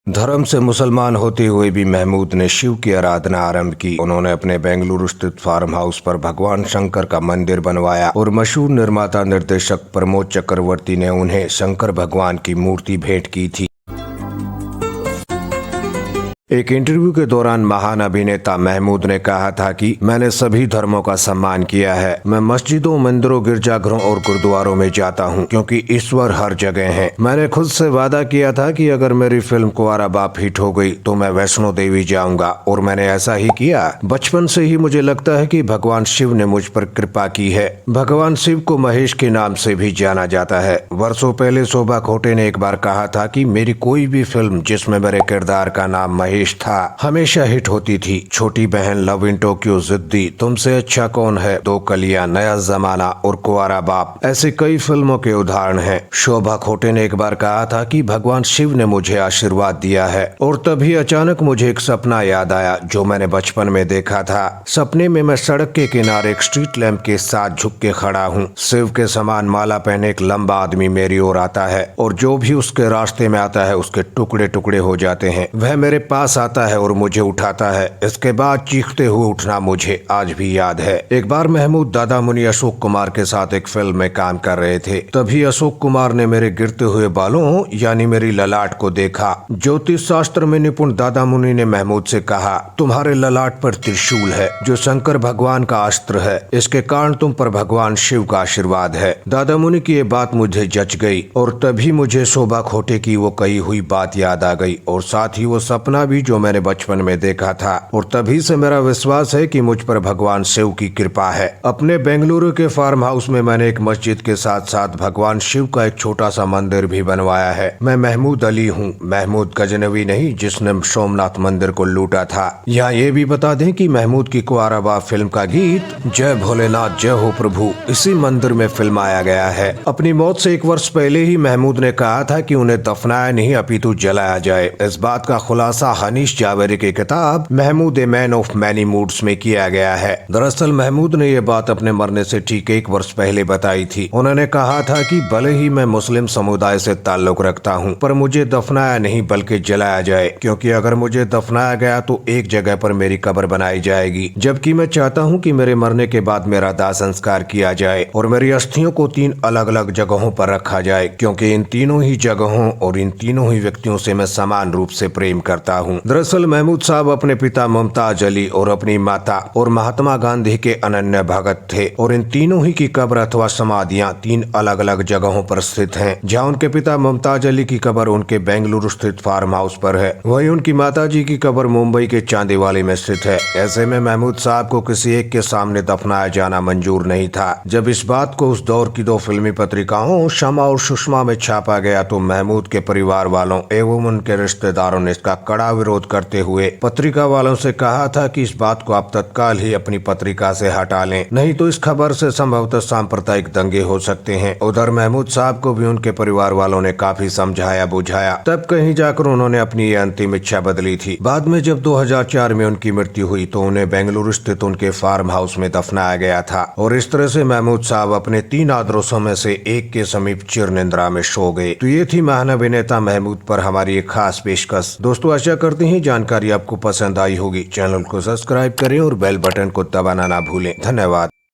धर्म से मुसलमान होते हुए भी महमूद ने शिव की आराधना आरंभ की। उन्होंने अपने बेंगलुरु स्थित फार्म हाउस पर भगवान शंकर का मंदिर बनवाया और मशहूर निर्माता निर्देशक प्रमोद चक्रवर्ती ने उन्हें शंकर भगवान की मूर्ति भेंट की थी। एक इंटरव्यू के दौरान महान अभिनेता महमूद ने कहा था कि मैंने सभी धर्मों का सम्मान किया है। मैं मस्जिदों, मंदिरों, गिरजाघरों और गुरुद्वारों में जाता हूं क्योंकि ईश्वर हर जगह है। मैंने खुद से वादा किया था कि अगर मेरी फिल्म कुंवारा बाप हिट हो गई तो मैं वैष्णो देवी जाऊंगा और मैंने ऐसा ही किया। बचपन से ही मुझे लगता है कि भगवान शिव ने मुझ पर कृपा की है। भगवान शिव को महेश के नाम से भी जाना जाता है। वर्षों पहले शोभा खोटे ने एक बार कहा था कि मेरी कोई भी फिल्म जिसमें मेरे किरदार का नाम महेश था हमेशा हिट होती थी। छोटी बहन, लव इन टोक्यो, जिद्दी, तुमसे अच्छा कौन है, दो कलियां, नया जमाना और कुंवारा बाप ऐसे कई फिल्मों के उदाहरण हैं। शोभा खोटे ने एक बार कहा था कि भगवान शिव ने मुझे आशीर्वाद दिया है और तभी अचानक मुझे एक सपना याद आया जो मैंने बचपन में देखा था। सपने में मैं सड़क के किनारे एक स्ट्रीट लैंप के साथ झुक के खड़ा हूँ। शिव के समान माला पहने एक लंबा आदमी मेरी ओर आता है और जो भी उसके रास्ते में आता है उसके टुकड़े टुकड़े हो जाते हैं। वह मेरे पास आता है और मुझे उठाता है। इसके बाद चीखते हुए उठना मुझे आज भी याद है। एक बार महमूद दादा मुनि अशोक कुमार के साथ एक फिल्म में काम कर रहे थे। तभी अशोक कुमार ने मेरे गिरते हुए बालों यानी मेरी ललाट को देखा। ज्योतिष शास्त्र में निपुण दादा मुनि ने महमूद से कहा, तुम्हारे ललाट पर त्रिशूल है जो शंकर भगवान का अस्त्र है। इसके कारण तुम पर भगवान शिव का आशीर्वाद है। दादा मुनि की ये बात मुझे जच गई और तभी मुझे शोभा खोटे की वो कही हुई बात याद आ गई और साथ ही वो सपना भी जो मैंने बचपन में देखा था। और तभी से मेरा विश्वास है कि मुझ पर भगवान शिव की कृपा है। अपने बेंगलुरु के फार्म हाउस में मैंने एक मस्जिद के साथ साथ भगवान शिव का एक छोटा सा मंदिर भी बनवाया है। मैं महमूद अली हूँ, महमूद गजनवी नहीं जिसने सोमनाथ मंदिर को लूटा था। यहाँ ये भी बता दें कि महमूद की कुंवारा बाप फिल्म का गीत जय भोलेनाथ जय हो प्रभु इसी मंदिर में फिल्माया गया है। अपनी मौत से 1 वर्ष पहले ही महमूद ने कहा था कि उन्हें दफनाया नहीं अपितु जलाया जाए। इस बात का खुलासा हनीश जावेरी की किताब Mahmood a man of many moods में किया गया है। दरअसल महमूद ने ये बात अपने मरने से ठीक 1 वर्ष पहले बताई थी। उन्होंने कहा था कि भले ही मैं मुस्लिम समुदाय से ताल्लुक रखता हूँ पर मुझे दफनाया नहीं बल्कि जलाया जाए, क्योंकि अगर मुझे दफनाया गया तो एक जगह पर मेरी कब्र बनाई जाएगी, जबकि मैं चाहता हूँ कि मेरे मरने के बाद मेरा दाह संस्कार किया जाए और मेरी अस्थियों को 3 अलग अलग जगहों पर रखा जाए, क्योंकि इन तीनों ही जगहों और इन तीनों ही व्यक्तियों से मैं समान रूप से प्रेम करता हूँ। दरअसल महमूद साहब अपने पिता मुमताज अली और अपनी माता और महात्मा गांधी के अनन्य भगत थे और इन तीनों ही की कब्र अथवा समाधियां 3 अलग अलग जगहों पर स्थित हैं। जहां उनके पिता मुमताज अली की कब्र उनके बेंगलुरु स्थित फार्म हाउस पर है, वहीं उनकी माता जी की कब्र मुंबई के चांदीवाली में स्थित है। ऐसे में महमूद साहब को किसी एक के सामने दफनाया जाना मंजूर नहीं था। जब इस बात को उस दौर की 2 फिल्मी पत्रिकाओं शमा और सुषमा में छापा गया तो महमूद के परिवार वालों एवं उनके रिश्तेदारों ने इसका कड़ा विरोध करते हुए पत्रिका वालों से कहा था कि इस बात को आप तत्काल ही अपनी पत्रिका से हटा लें, नहीं तो इस खबर से संभवतः सांप्रदायिक दंगे हो सकते हैं। उधर महमूद साहब को भी उनके परिवार वालों ने काफी समझाया बुझाया, तब कहीं जाकर उन्होंने अपनी ये अंतिम इच्छा बदली थी। बाद में जब 2004 में उनकी मृत्यु हुई तो उन्हें बेंगलुरु स्थित उनके फार्म हाउस में दफनाया गया था और इस तरह से महमूद साहब अपने 3 आदर्शों में से एक के समीप चिर निद्रा में सो गए। तो ये थी महान अभिनेता महमूद पर हमारी एक खास पेशकश। दोस्तों आशा करते हैं जानकारी आपको पसंद आई होगी। चैनल को सब्सक्राइब करें और बेल बटन को दबाना ना भूलें। धन्यवाद।